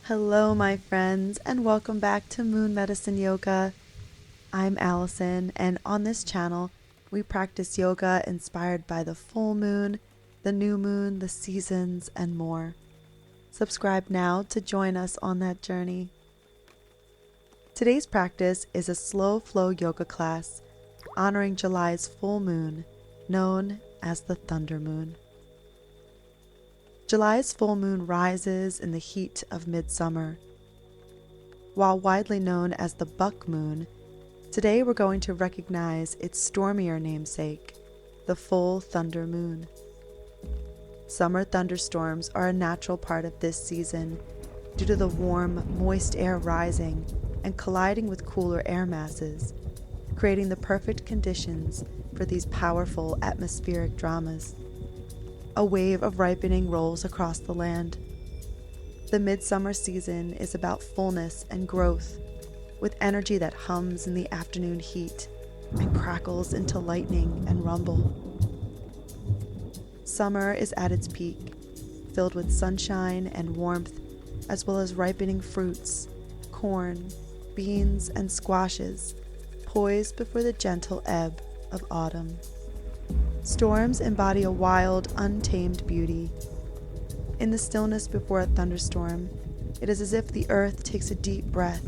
Hello, my friends, and welcome back to Moon Medicine Yoga. I'm Allison, and on this channel, we practice yoga inspired by the full moon, the new moon, the seasons, and more. Subscribe now to join us on that journey. Today's practice is a slow flow yoga class honoring July's full moon, known as the thundermoon. July's full moon rises in the heat of midsummer. While widely known as the buck moon, today we're going to recognize its stormier namesake, the full thunder moon. Summer thunderstorms are a natural part of this season due to the warm, moist air rising and colliding with cooler air masses, creating the perfect conditions for these powerful atmospheric dramas. A wave of ripening rolls across the land. The midsummer season is about fullness and growth, with energy that hums in the afternoon heat and crackles into lightning and rumble. Summer is at its peak, filled with sunshine and warmth, as well as ripening fruits, corn, beans, and squashes, poised before the gentle ebb of autumn. Storms embody a wild, untamed beauty. In the stillness before a thunderstorm, it is as if the earth takes a deep breath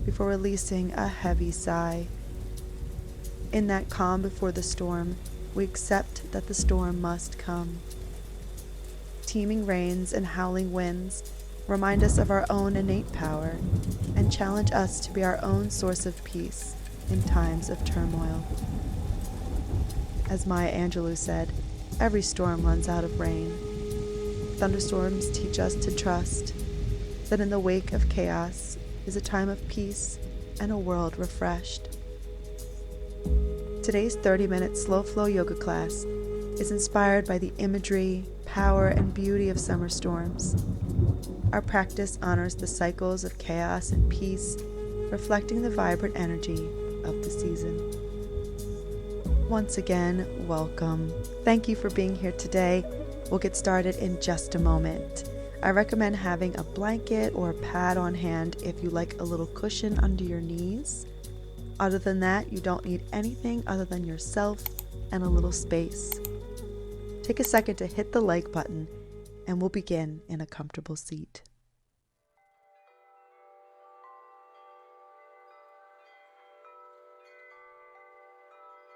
before releasing a heavy sigh. In that calm before the storm, we accept that the storm must come. Teeming rains and howling winds remind us of our own innate power and challenge us to be our own source of peace in times of turmoil. As Maya Angelou said, every storm runs out of rain. Thunderstorms teach us to trust that in the wake of chaos is a time of peace and a world refreshed. Today's 30-minute slow flow yoga class is inspired by the imagery, power, and beauty of summer storms. Our practice honors the cycles of chaos and peace, reflecting the vibrant energy of the season. Once again, welcome. Thank you for being here today. We'll get started in just a moment. I recommend having a blanket or a pad on hand if you like a little cushion under your knees. Other than that, you don't need anything other than yourself and a little space. Take a second to hit the like button, and we'll begin in a comfortable seat.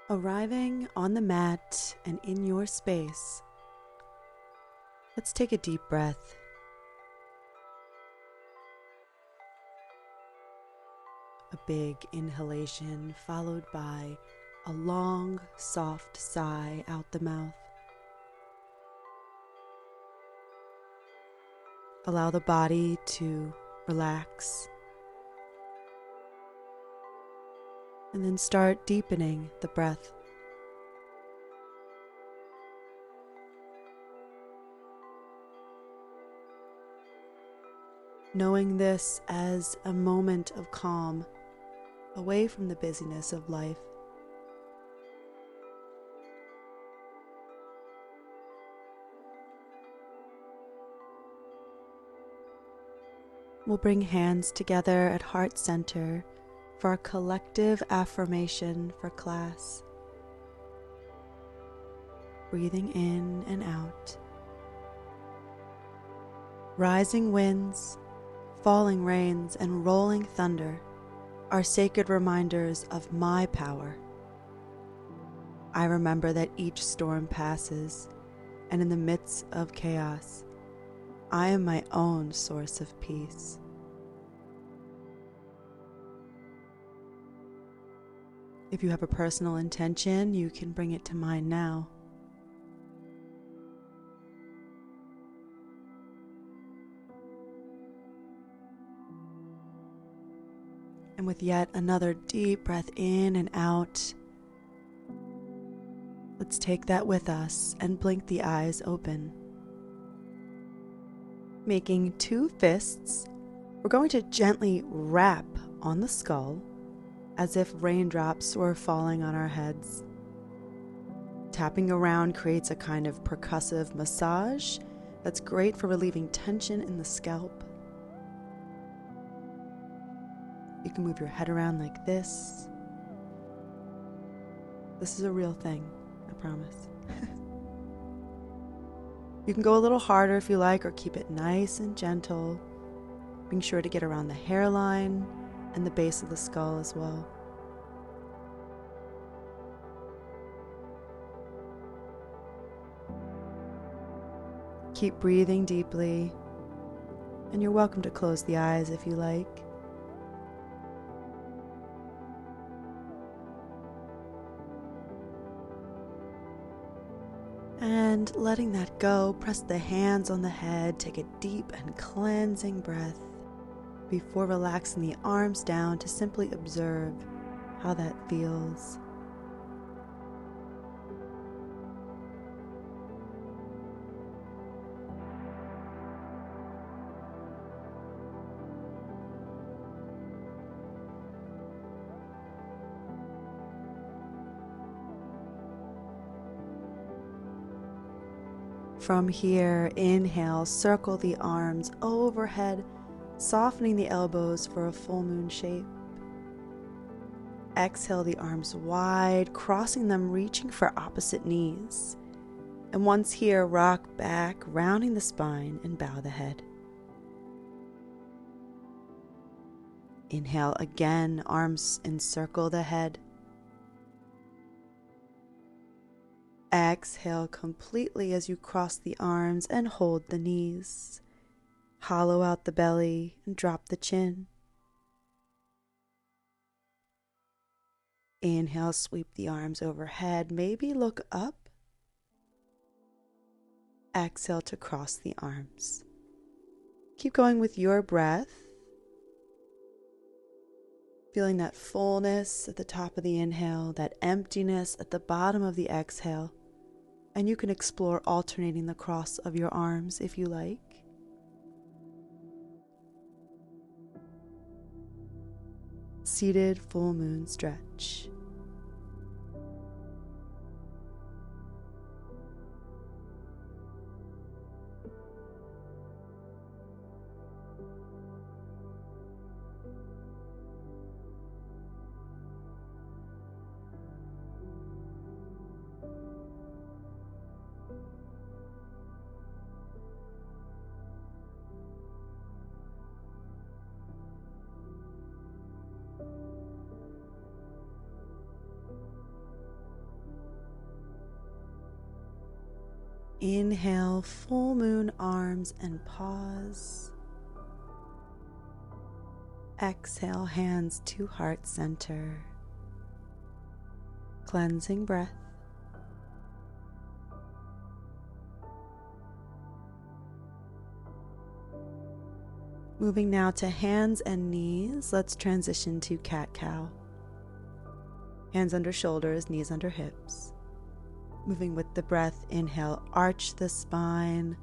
Arriving on the mat and in your space, let's take a deep breath. A big inhalation followed by a long, soft sigh out the mouth. Allow the body to relax. And then start deepening the breath. Knowing this as a moment of calm, away from the busyness of life. We'll bring hands together at heart center for our collective affirmation for class. Breathing in and out. Rising winds, falling rains, and rolling thunder are sacred reminders of my power. I remember that each storm passes, and in the midst of chaos, I am my own source of peace. If you have a personal intention, you can bring it to mind now. And with yet another deep breath in and out, let's take that with us and blink the eyes open. Making two fists, we're going to gently rap on the skull as if raindrops were falling on our heads. Tapping around creates a kind of percussive massage that's great for relieving tension in the scalp. You can move your head around like this. This is a real thing, I promise. You can go a little harder if you like, or keep it nice and gentle, being sure to get around the hairline and the base of the skull as well. Keep breathing deeply, and you're welcome to close the eyes if you like. And letting that go, press the hands on the head, take a deep and cleansing breath before relaxing the arms down to simply observe how that feels. From here, inhale, circle the arms overhead, softening the elbows for a full moon shape. Exhale the arms wide, crossing them, reaching for opposite knees. And once here, rock back, rounding the spine and bow the head. Inhale again, arms encircle the head. Exhale completely as you cross the arms and hold the knees. Hollow out the belly and drop the chin. Inhale, sweep the arms overhead, maybe look up. Exhale to cross the arms. Keep going with your breath. Feeling that fullness at the top of the inhale, that emptiness at the bottom of the exhale. And you can explore alternating the cross of your arms if you like. Seated full moon stretch. Inhale, full moon arms and pause. Exhale, hands to heart center. Cleansing breath. Moving now to hands and knees, let's transition to cat-cow. Hands under shoulders, knees under hips. Moving with the breath, inhale, arch the spine,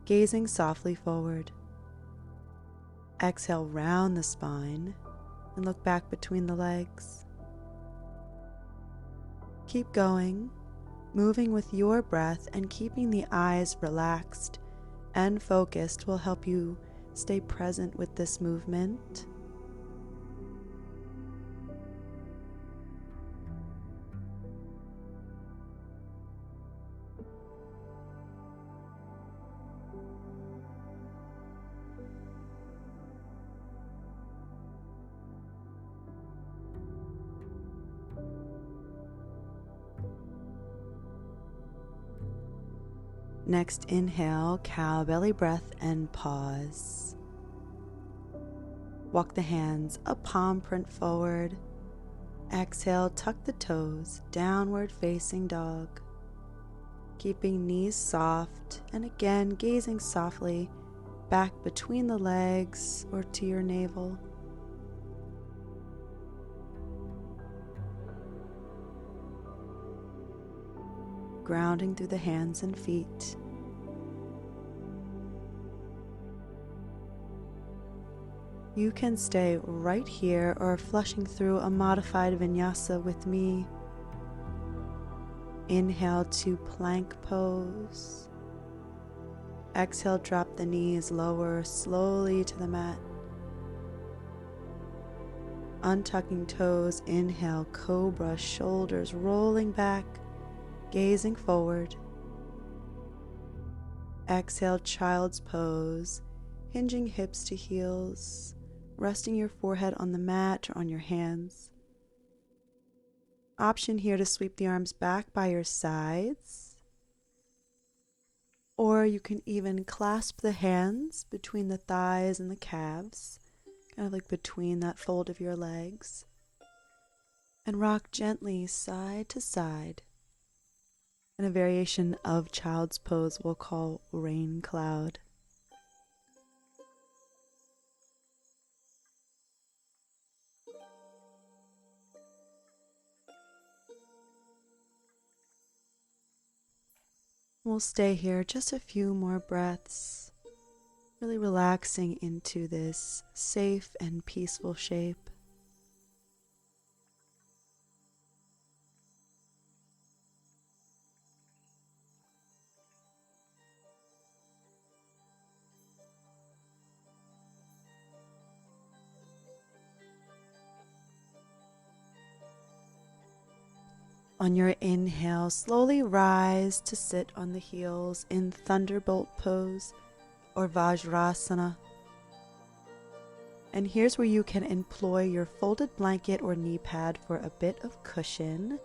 gazing softly forward. Exhale, round the spine and look back between the legs. Keep going, moving with your breath, and keeping the eyes relaxed and focused will help you stay present with this movement. Next, inhale, cow belly breath and pause. Walk the hands, a palm print forward. Exhale, tuck the toes, downward facing dog. Keeping knees soft, and again gazing softly back between the legs or to your navel. Grounding through the hands and feet. You can stay right here or flushing through a modified vinyasa with me. Inhale to plank pose. Exhale, drop the knees lower slowly to the mat. Untucking toes, inhale, cobra, shoulders rolling back, gazing forward. Exhale, child's pose, hinging hips to heels, resting your forehead on the mat or on your hands. Option here to sweep the arms back by your sides, or you can even clasp the hands between the thighs and the calves, kind of like between that fold of your legs, and rock gently side to side in a variation of child's pose we'll call raincloud. We'll stay here just a few more breaths, really relaxing into this safe and peaceful shape. On your inhale, slowly rise to sit on the heels in thunderbolt pose or vajrasana. And here's where you can employ your folded blanket or knee pad for a bit of cushion,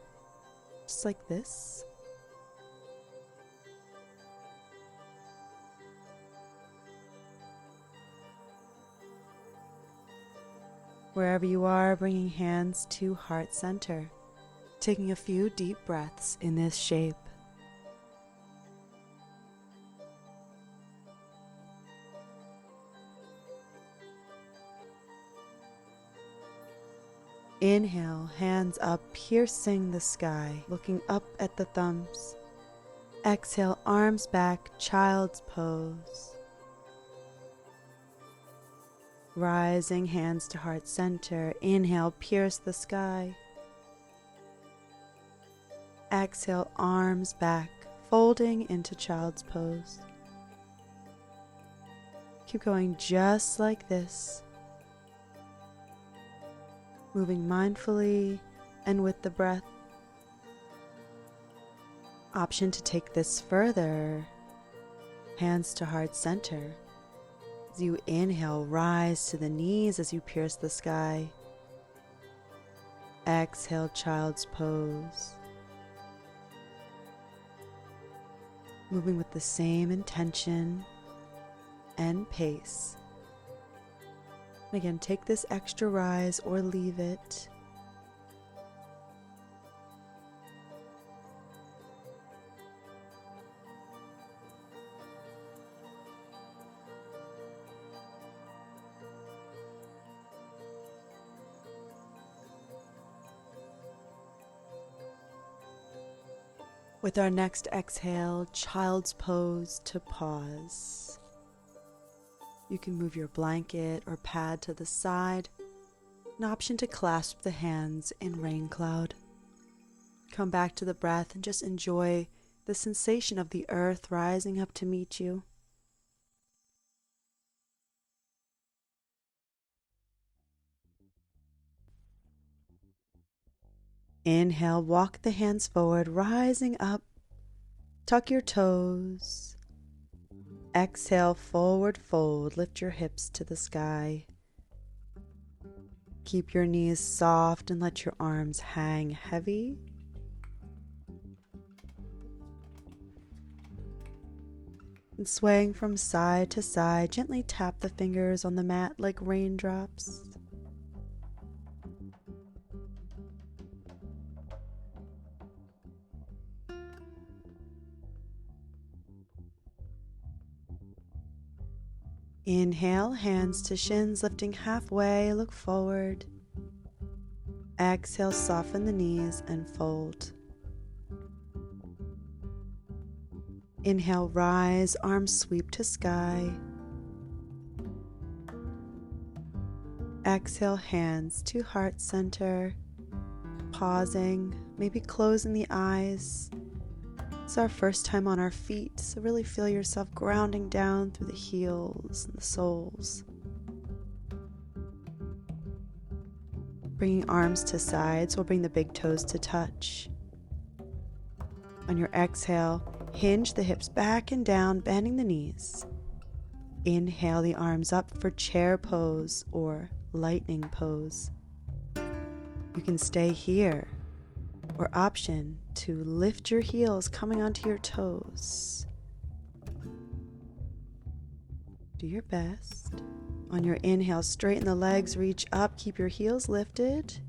just like this. Wherever you are, bringing hands to heart center. Taking a few deep breaths in this shape. Inhale, hands up, piercing the sky, looking up at the thumbs. Exhale, arms back, child's pose. Rising, hands to heart center. Inhale, pierce the sky. Exhale, arms back, folding into child's pose. Keep going just like this. Moving mindfully and with the breath. Option to take this further. Hands to heart center. As you inhale, rise to the knees as you pierce the sky. Exhale, child's pose. Moving with the same intention and pace. And again, take this extra rise or leave it. With our next exhale, child's pose to pause. You can move your blanket or pad to the side, an option to clasp the hands in raincloud. Come back to the breath and just enjoy the sensation of the earth rising up to meet you. Inhale, walk the hands forward, rising up. Tuck your toes. Exhale, forward fold. Lift your hips to the sky. Keep your knees soft and let your arms hang heavy. And swaying from side to side, gently tap the fingers on the mat like raindrops. Inhale, hands to shins, lifting halfway, look forward. Exhale, soften the knees and fold. Inhale, rise, arms sweep to sky. Exhale, hands to heart center. Pausing, maybe closing the eyes. It's our first time on our feet, so really feel yourself grounding down through the heels and the soles. bringing arms to sides, we'll bring the big toes to touch. On your exhale, hinge the hips back and down, bending the knees. Inhale the arms up for chair pose or lightning pose. You can stay here, or option to lift your heels coming onto your toes. Do your best. On your inhale, straighten the legs, reach up, keep your heels lifted.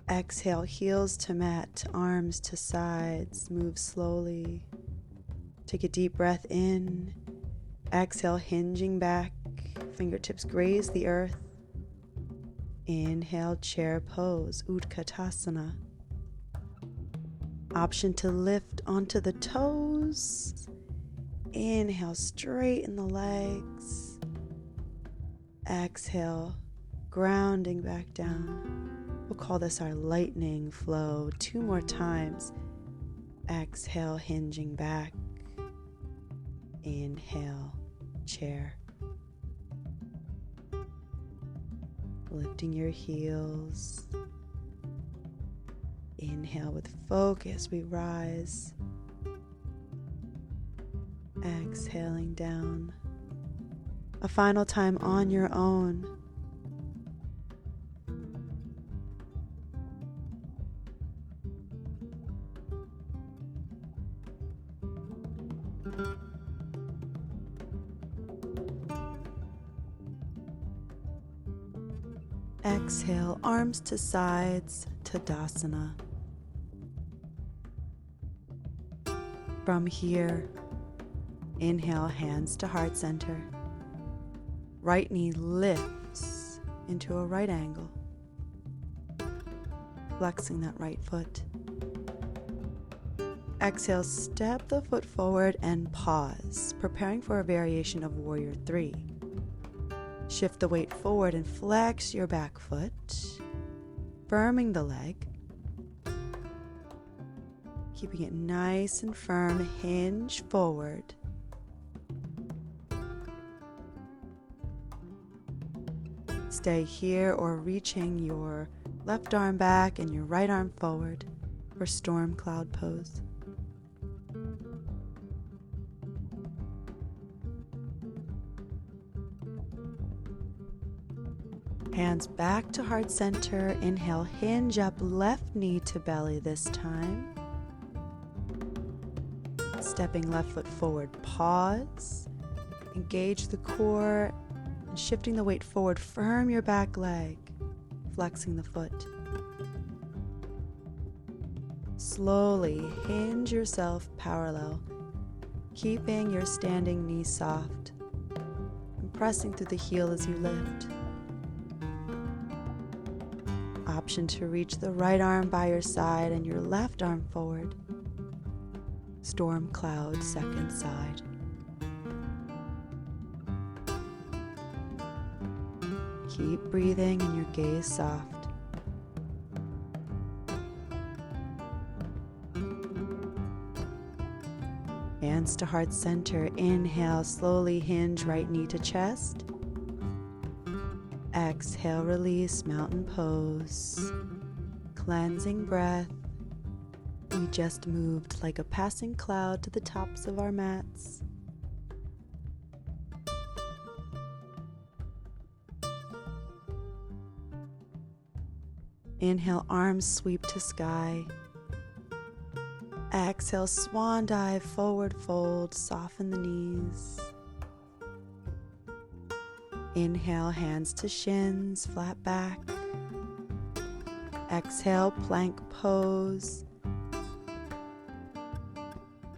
Exhale, heels to mat, arms to sides, move slowly. Take a deep breath in. Exhale, hinging back, fingertips graze the earth. Inhale, chair pose, Utkatasana. Option to lift onto the toes. Inhale, straighten the legs. Exhale, grounding back down. We'll call this our lightning flow. 2 more times. Exhale, hinging back. Inhale, chair. Lifting your heels. Inhale with focus, we rise. Exhaling down. A final time on your own. Exhale, arms to sides, Tadasana. From here, inhale, hands to heart center. Right knee lifts into a right angle, flexing that right foot. Exhale, step the foot forward and pause, preparing for a variation of Warrior 3. Shift the weight forward and flex your back foot, firming the leg. Keeping it nice and firm, hinge forward. Stay here or reaching your left arm back and your right arm forward for stormcloud pose. Hands back to heart center. Inhale, hinge up, left knee to belly this time. Stepping left foot forward, pause. Engage the core and shifting the weight forward. Firm your back leg, flexing the foot. Slowly hinge yourself parallel, keeping your standing knee soft and pressing through the heel as you lift. Option to reach the right arm by your side and your left arm forward. Stormcloud, second side. Keep breathing and your gaze soft. Hands to heart center. Inhale, slowly hinge right knee to chest. Exhale, release, mountain pose. Cleansing breath. We just moved like a passing cloud to the tops of our mats. Inhale, arms sweep to sky. Exhale, swan dive, forward fold, soften the knees. Inhale, hands to shins, flat back. Exhale, plank pose.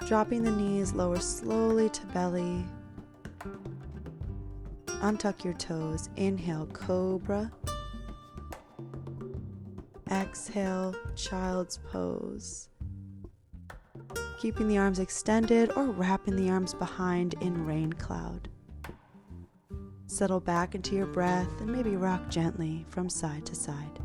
Dropping the knees, lower slowly to belly. Untuck your toes. Inhale, cobra. Exhale, child's pose. Keeping the arms extended or wrapping the arms behind in raincloud. Settle back into your breath and maybe rock gently from side to side.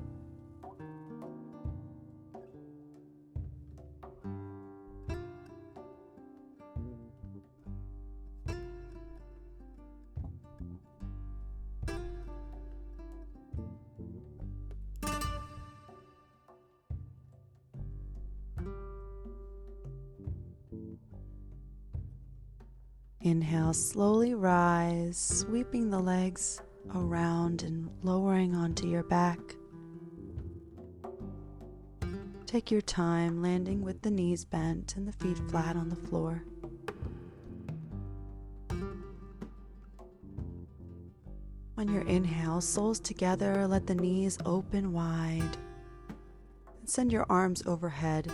Inhale, slowly rise, sweeping the legs around and lowering onto your back. Take your time, landing with the knees bent and the feet flat on the floor. On your inhale, soles together, let the knees open wide. And send your arms overhead,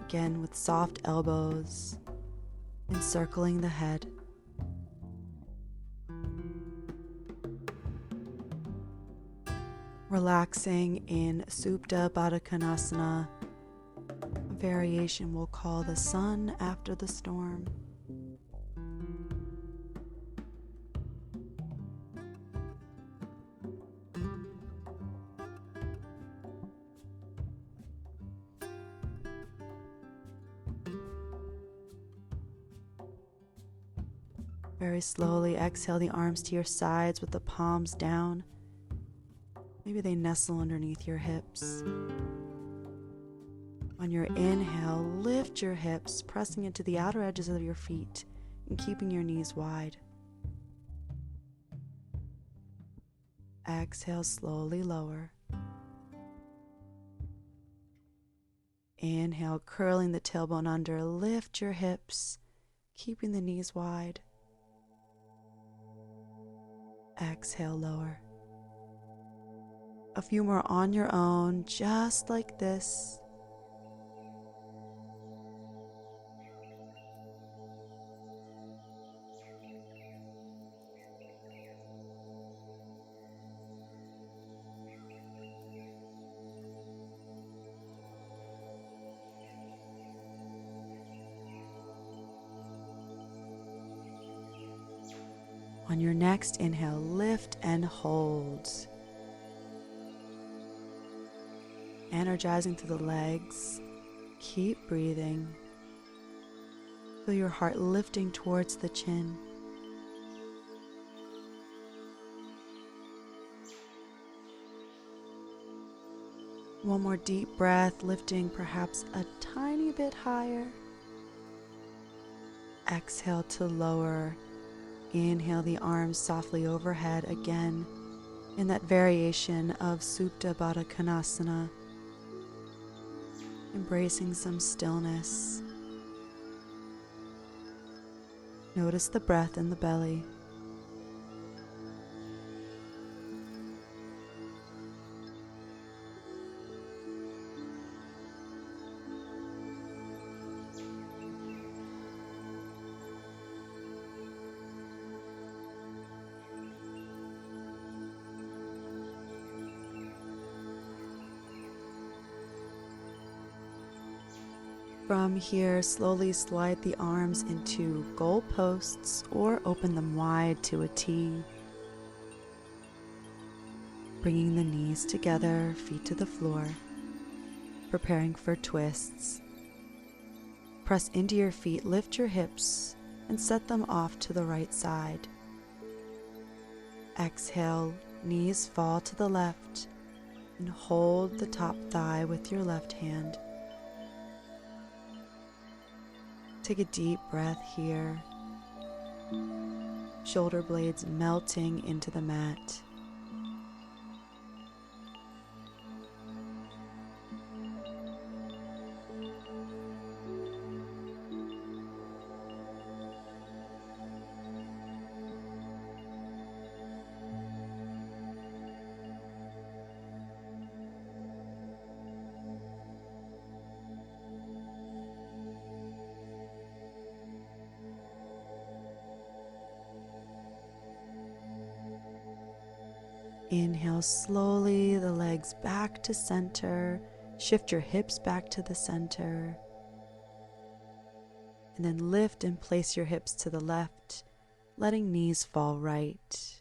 again with soft elbows, encircling the head. Relaxing in Supta Baddha Konasana, a variation we'll call the sun after the storm. Very slowly exhale the arms to your sides with the palms down. Maybe they nestle underneath your hips. On your inhale, lift your hips, pressing into the outer edges of your feet and keeping your knees wide. Exhale, slowly lower. Inhale, curling the tailbone under, lift your hips, keeping the knees wide. Exhale, lower. A few more on your own, just like this. On your next inhale, lift and hold. Energizing through the legs. Keep breathing. Feel your heart lifting towards the chin. One more deep breath, lifting perhaps a tiny bit higher. Exhale to lower. Inhale the arms softly overhead again in that variation of Supta Baddha Konasana, embracing some stillness. Notice the breath in the belly. From here, slowly slide the arms into goal posts or open them wide to a T. Bringing the knees together, feet to the floor, preparing for twists. Press into your feet, lift your hips, and set them off to the right side. Exhale, knees fall to the left, and hold the top thigh with your left hand. Take a deep breath here. Shoulder blades melting into the mat. Inhale slowly, the legs back to center. Shift your hips back to the center. And then lift and place your hips to the left, letting knees fall right.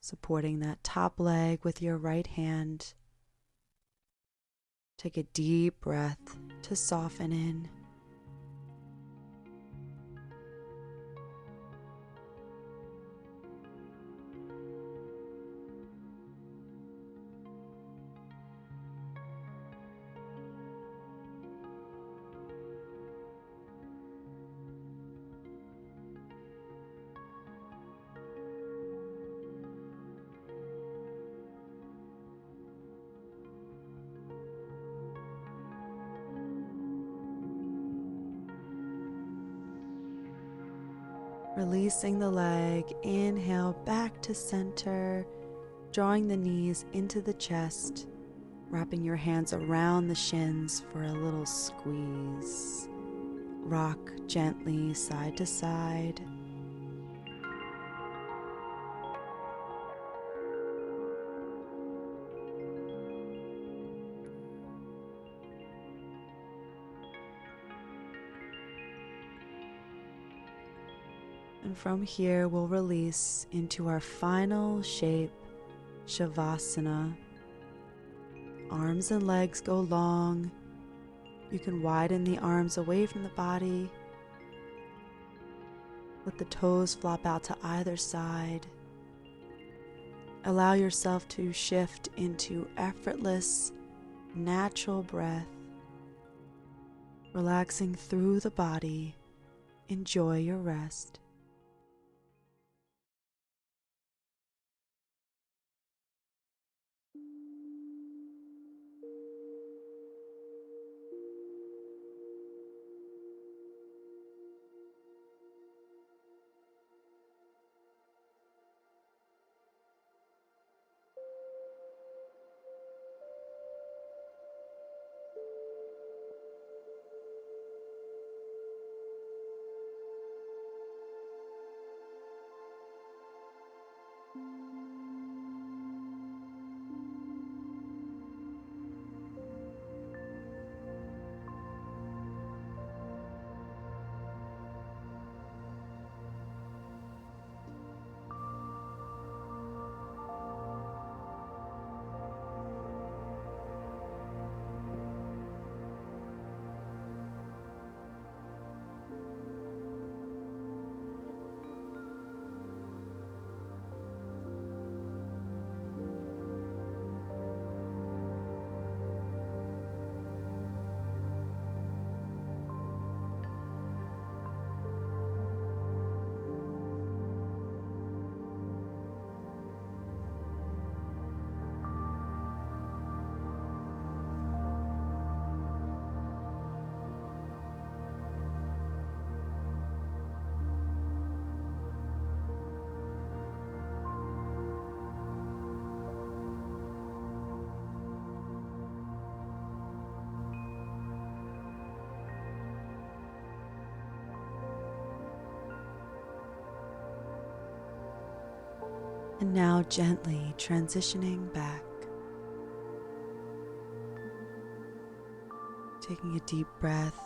Supporting that top leg with your right hand. Take a deep breath to soften in. Releasing the leg, inhale back to center, drawing the knees into the chest, wrapping your hands around the shins for a little squeeze. Rock gently side to side. And from here, we'll release into our final shape, Shavasana. Arms and legs go long. You can widen the arms away from the body. Let the toes flop out to either side. Allow yourself to shift into effortless, natural breath, relaxing through the body. Enjoy your rest. And now gently transitioning back. Taking a deep breath.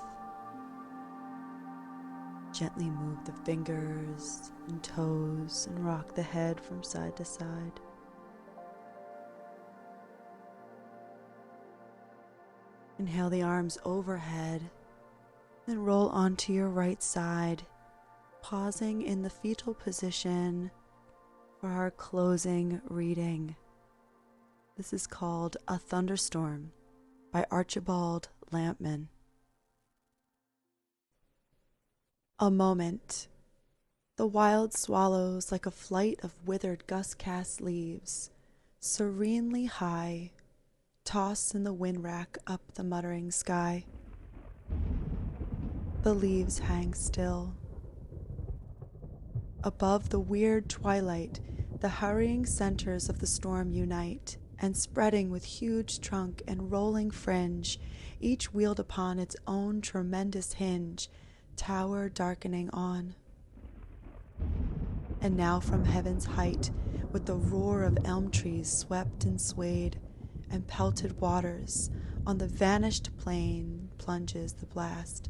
Gently move the fingers and toes and rock the head from side to side. Inhale the arms overhead, then roll onto your right side, pausing in the fetal position for our closing reading. This is called A Thunderstorm by Archibald, Lampman. A moment. The wild swallows, like a flight of withered gust-cast leaves, serenely high, toss in the wind rack up the muttering sky. The leaves hang still. Above the weird twilight, the hurrying centers of the storm unite, and spreading with huge trunk and rolling fringe, each wheeled upon its own tremendous hinge, tower darkening on. And now from heaven's height, with the roar of elm trees swept and swayed, and pelted waters, on the vanished plain plunges the blast.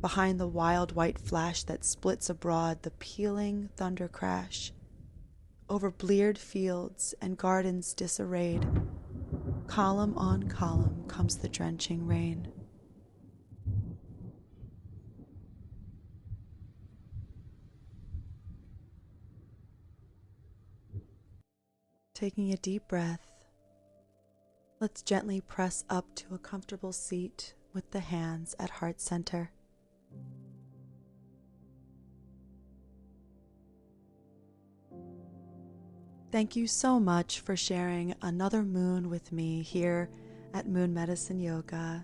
Behind the wild white flash that splits abroad, the pealing thunder crash. Over bleared fields and gardens disarrayed, column on column comes the drenching rain. Taking a deep breath, let's gently press up to a comfortable seat with the hands at heart center. Thank you so much for sharing another moon with me here at Moon Medicine Yoga.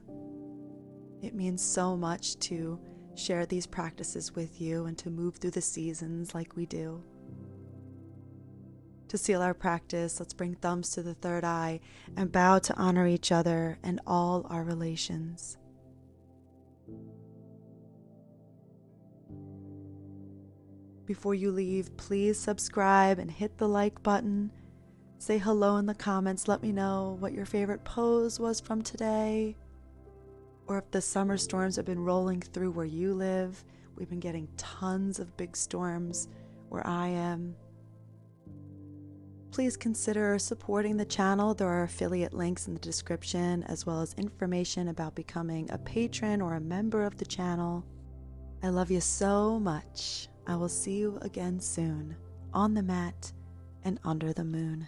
It means so much to share these practices with you and to move through the seasons like we do. To seal our practice, let's bring thumbs to the third eye and bow to honor each other and all our relations. Before you leave, please subscribe and hit the like button. Say hello in the comments. Let me know what your favorite pose was from today, or if the summer storms have been rolling through where you live. We've been getting tons of big storms where I am. Please consider supporting the channel. There are affiliate links in the description, as well as information about becoming a patron or a member of the channel. I love you so much. I will see you again soon, on the mat and under the moon.